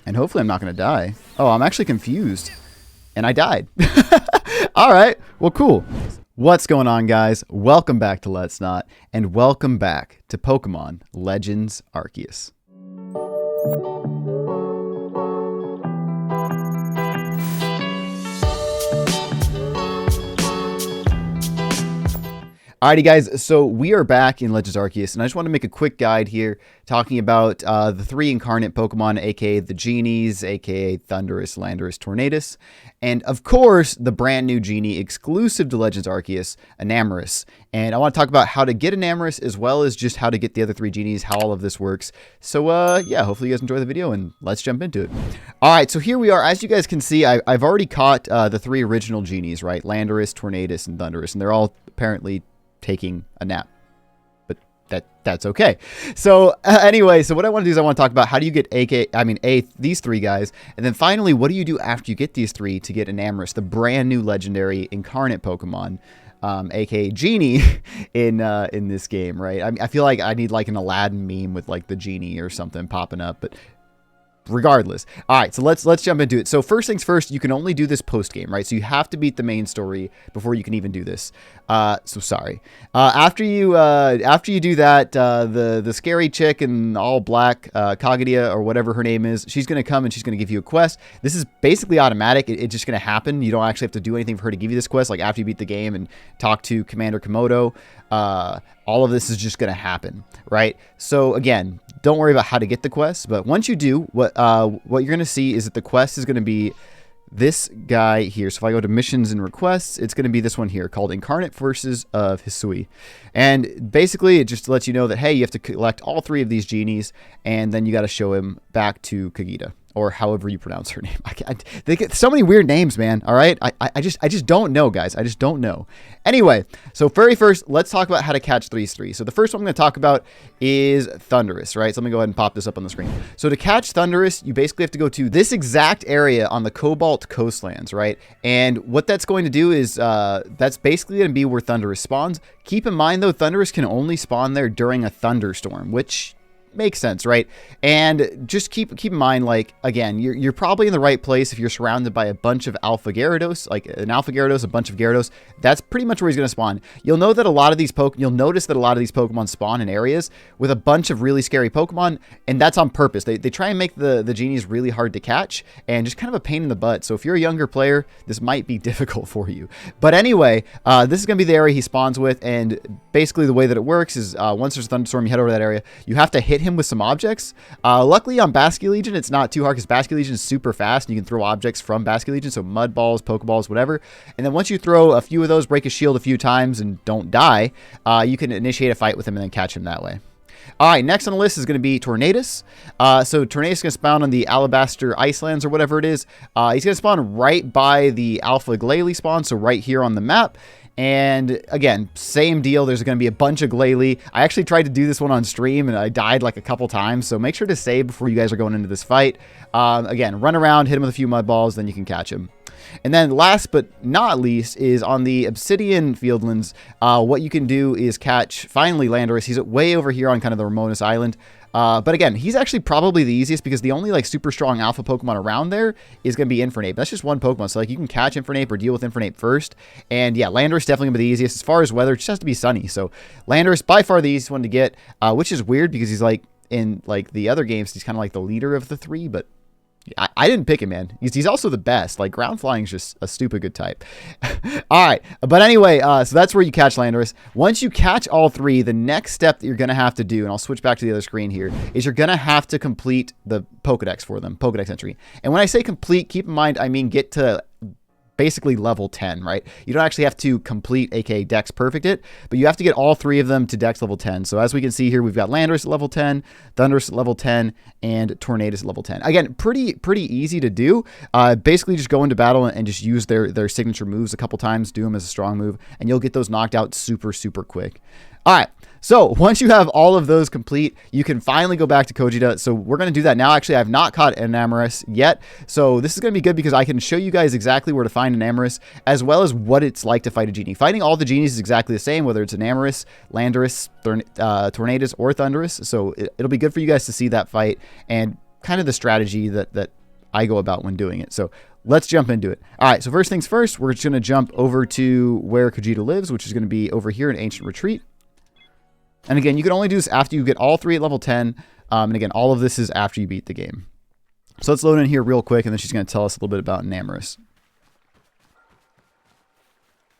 And hopefully I'm not going to die. Oh, I'm actually confused. And I died. All right. Well, cool. What's going on, guys? Welcome back to LetsNot, and welcome back to Pokemon Legends Arceus. Alrighty guys, so we are back in Legends Arceus, and I just want to make a quick guide here talking about the 3 incarnate Pokemon, aka the Genies, aka Thundurus, Landorus, Tornadus, and of course, the brand new Genie exclusive to Legends Arceus, Enamorus. And I want to talk about how to get Enamorus, as well as just how to get the other 3 Genies, how all of this works. So yeah, hopefully you guys enjoy the video, and let's jump into it. Alright, so here we are. As you guys can see, I've already caught the 3 original Genies, right? Landorus, Tornadus, and Thundurus, and they're all apparently taking a nap, but that's okay. So anyway, so what I want to do is I want to talk about how do you get these 3 guys, and then finally, what do you do after you get these 3 to get Enamorus, the brand new legendary incarnate Pokemon, aka Genie in this game, right? I feel like I need like an Aladdin meme with like the Genie or something popping up, but regardless. All right, so let's jump into it. So first things first, you can only do this post game, right? So you have to beat the main story before you can even do this. So sorry. After you do that, the scary chick in all black, Kaguya or whatever her name is, she's gonna come and she's gonna give you a quest. This is basically automatic. It's just gonna happen. You don't actually have to do anything for her to give you this quest. Like after you beat the game and talk to Commander Komodo, all of this is just gonna happen, right? So again, don't worry about how to get the quest, but once you do, what you're gonna see is that the quest is gonna be this guy here. So if I go to missions and requests, it's going to be this one here called Incarnate Forces of Hisui. And basically it just lets you know that, hey, you have to collect all 3 of these Genies, and then you got to show him back to Kaguya, or however you pronounce her name. They get so many weird names, man. All right. I just don't know, guys. I just don't know. Anyway, so very first, let's talk about how to catch these 3. So the first one I'm going to talk about is Thundurus, right? So let me go ahead and pop this up on the screen. So to catch Thundurus, you basically have to go to this exact area on the Cobalt Coastlands, right? And what that's going to do is that's basically going to be where Thundurus spawns. Keep in mind, though, Thundurus can only spawn there during a thunderstorm, which makes sense, right? And just keep in mind, like, again, you're probably in the right place if you're surrounded by a bunch of Alpha Gyarados, like an Alpha Gyarados, a bunch of Gyarados. That's pretty much where he's going to spawn. You'll notice that a lot of these Pokemon spawn in areas with a bunch of really scary Pokemon, and that's on purpose. They try and make the Genies really hard to catch and just kind of a pain in the butt. So if you're a younger player, this might be difficult for you. But anyway, this is going to be the area he spawns with, and basically the way that it works is once there's a thunderstorm, you head over to that area, you have to hit him with some objects. Luckily on Basculegion, it's not too hard because Basculegion is super fast and you can throw objects from Basculegion, so mud balls, Pokeballs, whatever. And then once you throw a few of those, break his shield a few times and don't die, you can initiate a fight with him and then catch him that way. All right, next on the list is going to be Tornadus. So Tornadus is going to spawn on the Alabaster Icelands or whatever it is. He's going to spawn right by the Alpha Glalie spawn, so right here on the map. And again, same deal. There's going to be a bunch of Glalie. I actually tried to do this one on stream and I died like a couple times. So make sure to save before you guys are going into this fight. Again, run around, hit him with a few mud balls, then you can catch him. And then last but not least is on the Obsidian Fieldlands. What you can do is catch, finally, Landorus. He's way over here on kind of the Ramonas Island. But again, he's actually probably the easiest because the only like super strong alpha Pokemon around there is going to be Infernape. That's just one Pokemon. So like you can catch Infernape or deal with Infernape first. And yeah, Landorus definitely going to be the easiest. As far as weather, it just has to be sunny. So Landorus by far the easiest one to get, which is weird because he's like in like the other games, he's kind of like the leader of the 3, but I didn't pick him, man. He's also the best. Like, ground flying is just a stupid good type. All right. But anyway, so that's where you catch Landorus. Once you catch all 3, the next step that you're going to have to do, and I'll switch back to the other screen here, is you're going to have to complete the Pokedex for them, Pokedex entry. And when I say complete, keep in mind, I mean get to basically level 10, right? You don't actually have to complete, aka Dex Perfect it, but you have to get all 3 of them to Dex level 10. So as we can see here, we've got Landorus at level 10, Thundurus at level 10, and Tornadus at level 10. Again, pretty easy to do. Basically just go into battle and just use their signature moves a couple times, do them as a strong move, and you'll get those knocked out super quick. All right, so once you have all of those complete, you can finally go back to Kojita. So we're going to do that now. Actually, I have not caught Enamorus yet. So this is going to be good because I can show you guys exactly where to find Enamorus, as well as what it's like to fight a Genie. Fighting all the Genies is exactly the same, whether it's Enamorus, Landorus, Tornadus, or Thundurus. So it'll be good for you guys to see that fight. And kind of the strategy that I go about when doing it. So let's jump into it. All right, so first things first, we're just going to jump over to where Khajiit lives, which is going to be over here in Ancient Retreat. And again, you can only do this after you get all 3 at level 10. And again, all of this is after you beat the game. So let's load in here real quick, and then she's going to tell us a little bit about Enamorus.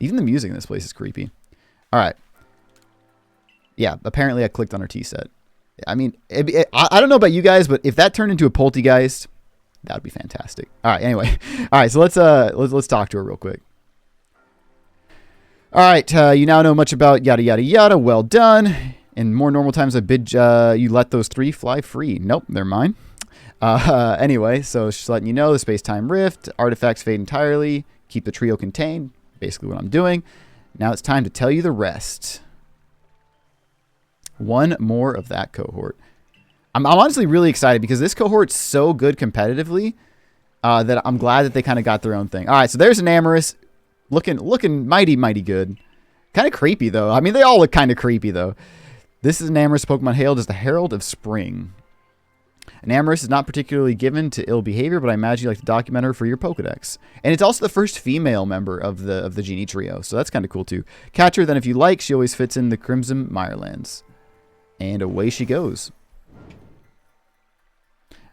Even the music in this place is creepy. All right. Yeah, apparently I clicked on her T-set. I mean, I don't know about you guys, but if that turned into a Poltergeist, that would be fantastic. All right, anyway. All right, so let's talk to her real quick. All right, you now know much about yada, yada, yada. Well done. In more normal times, I bid you let those 3 fly free. Nope, they're mine. Anyway, so she's letting you know the space-time rift, artifacts fade entirely, keep the trio contained. Basically what I'm doing. Now it's time to tell you the rest. One more of that cohort. I'm honestly really excited because this cohort's so good competitively that I'm glad that they kind of got their own thing. All right, so there's Enamorus. Looking mighty, mighty good. Kind of creepy, though. I mean, they all look kind of creepy, though. This is Enamorus, Pokemon hailed as the Herald of Spring. Enamorus is not particularly given to ill behavior, but I imagine you like to document her for your Pokedex. And it's also the first female member of the Genie trio, so that's kind of cool, too. Catch her, then if you like, she always fits in the Crimson Mirelands. And away she goes.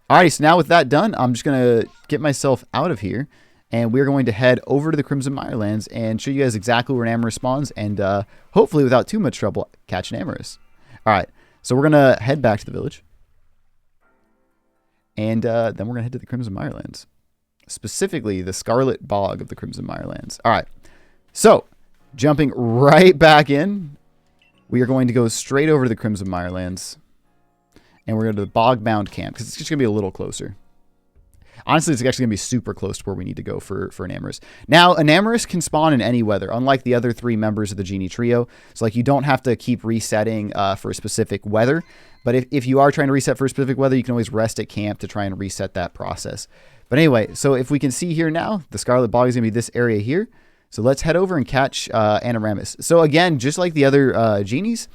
Alrighty, so now with that done, I'm just going to get myself out of here. And we're going to head over to the Crimson Mirelands and show you guys exactly where Enamorus spawns. And hopefully, without too much trouble, catch Enamorus. Alright, so we're going to head back to the village. And then we're going to head to the Crimson Mirelands. Specifically, the Scarlet Bog of the Crimson Mirelands. Alright, so jumping right back in. We are going to go straight over to the Crimson Mirelands. And we're going to the Bog-bound camp, because it's just going to be a little closer. Honestly, it's actually going to be super close to where we need to go for Enamorus. Now, Enamorus can spawn in any weather, unlike the other 3 members of the Genie trio. So, like, you don't have to keep resetting for a specific weather. But if you are trying to reset for a specific weather, you can always rest at camp to try and reset that process. But anyway, so if we can see here now, the Scarlet Bog is going to be this area here. So let's head over and catch Enamorus. So again, just like the other Genies,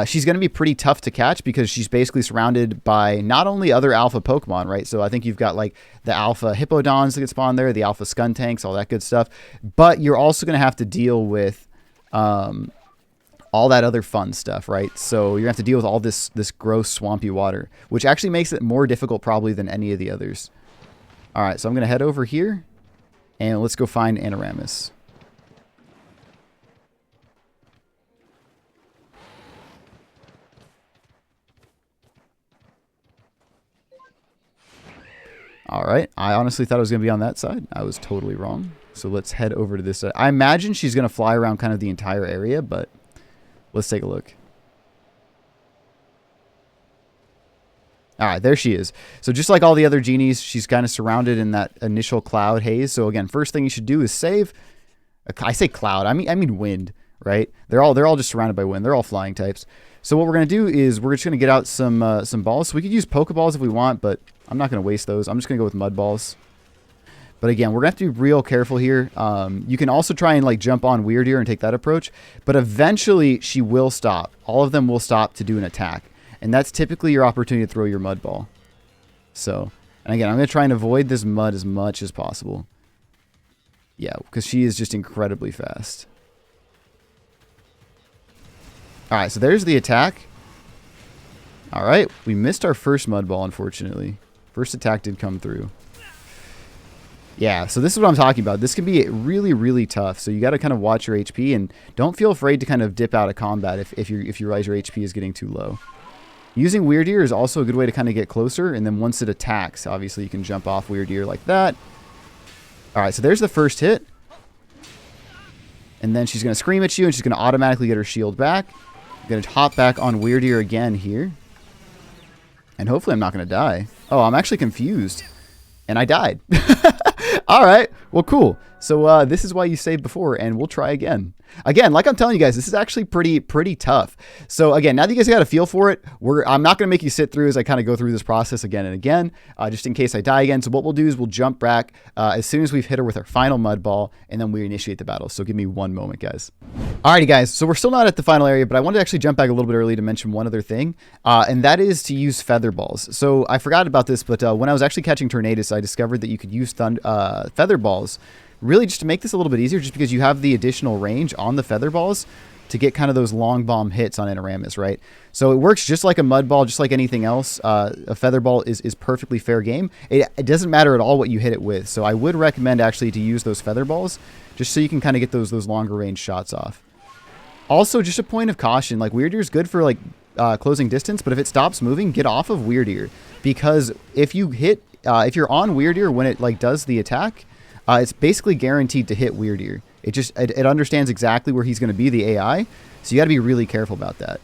she's going to be pretty tough to catch because she's basically surrounded by not only other alpha Pokemon, right? So I think you've got like the alpha Hippodons that get spawned there, the alpha Skuntanks, all that good stuff. But you're also going to have to deal with all that other fun stuff, right? So you're going to have to deal with all this gross swampy water, which actually makes it more difficult probably than any of the others. All right, so I'm going to head over here. And let's go find Enamorus. Alright, I honestly thought it was going to be on that side. I was totally wrong. So let's head over to this side. I imagine she's going to fly around kind of the entire area, but let's take a look. Alright, there she is. So just like all the other Genies, she's kind of surrounded in that initial cloud haze. So again, first thing you should do is save. I say cloud, I mean wind, right? They're all just surrounded by wind. They're all flying types. So what we're going to do is we're just going to get out some balls. So we could use Pokeballs if we want, but I'm not going to waste those. I'm just going to go with Mud Balls. But again, we're going to have to be real careful here. You can also try and like jump on Weird Ear and take that approach. But eventually she will stop. All of them will stop to do an attack. And that's typically your opportunity to throw your Mud Ball. So, and again, I'm going to try and avoid this mud as much as possible. Yeah, because she is just incredibly fast. Alright, so there's the attack. Alright, we missed our first Mud Ball, unfortunately. First attack did come through. Yeah, so this is what I'm talking about. This can be really, really tough. So you got to kind of watch your HP and don't feel afraid to kind of dip out of combat if you realize your HP is getting too low. Using Weird Ear is also a good way to kind of get closer, and then once it attacks, obviously you can jump off Weird Ear like that. Alright, so there's the first hit. And then she's going to scream at you, and she's going to automatically get her shield back. I'm going to hop back on Weird Ear again here. And hopefully I'm not going to die. Oh, I'm actually confused. And I died. Alright, well cool. So this is why you saved before, and we'll try again. Again, like I'm telling you guys, this is actually pretty tough. So again, now that you guys got a feel for it, I'm not going to make you sit through as I kind of go through this process again and again, just in case I die again. So what we'll do is we'll jump back as soon as we've hit her with our final mud ball, and then we initiate the battle. So give me one moment, guys. Alrighty, guys. So we're still not at the final area, but I wanted to actually jump back a little bit early to mention one other thing, and that is to use feather balls. So I forgot about this, but when I was actually catching Tornadus, I discovered that you could use feather balls really just to make this a little bit easier, just because you have the additional range on the feather balls to get kind of those long bomb hits on Enamorus, right? So it works just like a mud ball, just like anything else. A feather ball is perfectly fair game. It doesn't matter at all what you hit it with. So I would recommend actually to use those feather balls just so you can kind of get those longer range shots off. Also, just a point of caution, like Weird Ear is good for like closing distance, but if it stops moving, get off of Weird Ear, because if you hit, if you're on Weird Ear when it like does the attack, it's basically guaranteed to hit Weird Ear. It understands exactly where he's going to be, the AI, so you got to be really careful about that.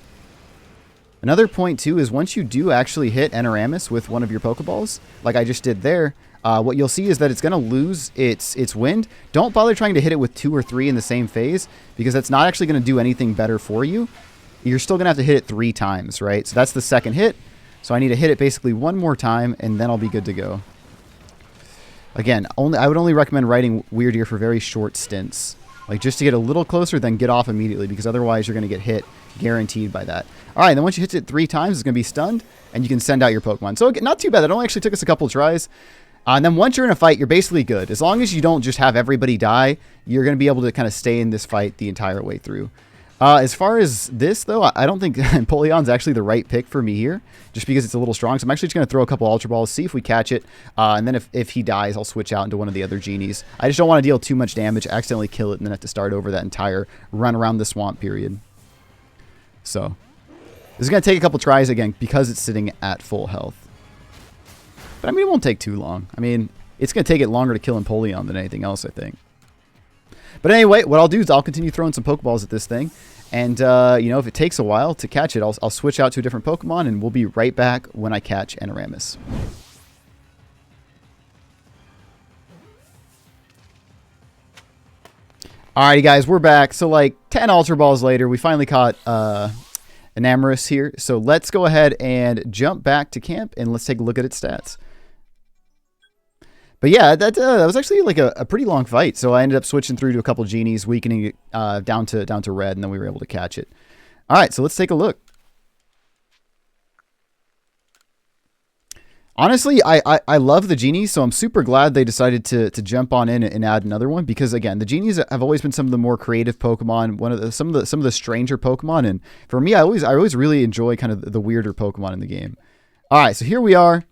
Another point too is once you do actually hit Enamorus with one of your Pokeballs, like I just did there, what you'll see is that it's going to lose its wind. Don't bother trying to hit it with 2 or 3 in the same phase, because that's not actually going to do anything better for you. You're still going to have to hit it 3 times, right? So that's the second hit. So I need to hit it basically 1 more time, and then I'll be good to go. Again, I would only recommend riding Weird Ear for very short stints. Like just to get a little closer, then get off immediately, because otherwise you're going to get hit, guaranteed by that. All right, then once you hit it 3 times, it's going to be stunned, and you can send out your Pokemon. So not too bad. That only actually took us a couple tries. And then once you're in a fight, you're basically good. As long as you don't just have everybody die, you're going to be able to kind of stay in this fight the entire way through. As far as this, though, I don't think Empoleon's actually the right pick for me here, just because it's a little strong. So I'm actually just going to throw a couple Ultra Balls, see if we catch it, and then if he dies, I'll switch out into one of the other genies. I just don't want to deal too much damage, accidentally kill it, and then have to start over that entire run around the swamp period. So this is going to take a couple tries again, because it's sitting at full health. But I mean, it won't take too long. I mean, it's going to take it longer to kill Empoleon than anything else, I think. But anyway, what I'll do is I'll continue throwing some Pokeballs at this thing. And, you know, if it takes a while to catch it, I'll switch out to a different Pokemon, and we'll be right back when I catch Enamorus. Alrighty, guys, we're back. So, like, 10 Ultra Balls later, we finally caught Enamorus here. So let's go ahead and jump back to camp, and let's take a look at its stats. But yeah, that was actually like a pretty long fight. So I ended up switching through to a couple genies, weakening it down to red, and then we were able to catch it. All right, so let's take a look. Honestly, I love the genies, so I'm super glad they decided to jump on in and add another one, because again, the genies have always been some of the more creative Pokemon, some of the stranger Pokemon, and for me, I always really enjoy kind of the weirder Pokemon in the game. All right, so here we are.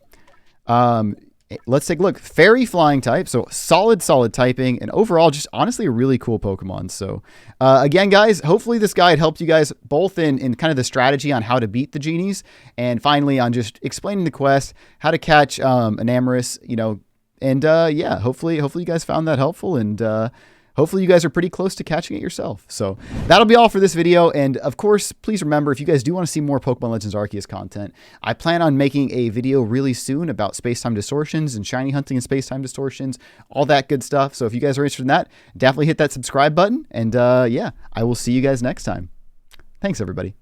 Let's take a look. Fairy flying type, so solid typing, and overall just honestly a really cool Pokemon. So again, guys, hopefully this guide helped you guys both in kind of the strategy on how to beat the genies, and finally on just explaining the quest, how to catch Enamorus, you know, and yeah, hopefully you guys found that helpful, and hopefully you guys are pretty close to catching it yourself. So that'll be all for this video. And of course, please remember, if you guys do want to see more Pokemon Legends Arceus content, I plan on making a video really soon about space-time distortions and shiny hunting and space-time distortions, all that good stuff. So if you guys are interested in that, definitely hit that subscribe button. And yeah, I will see you guys next time. Thanks, everybody.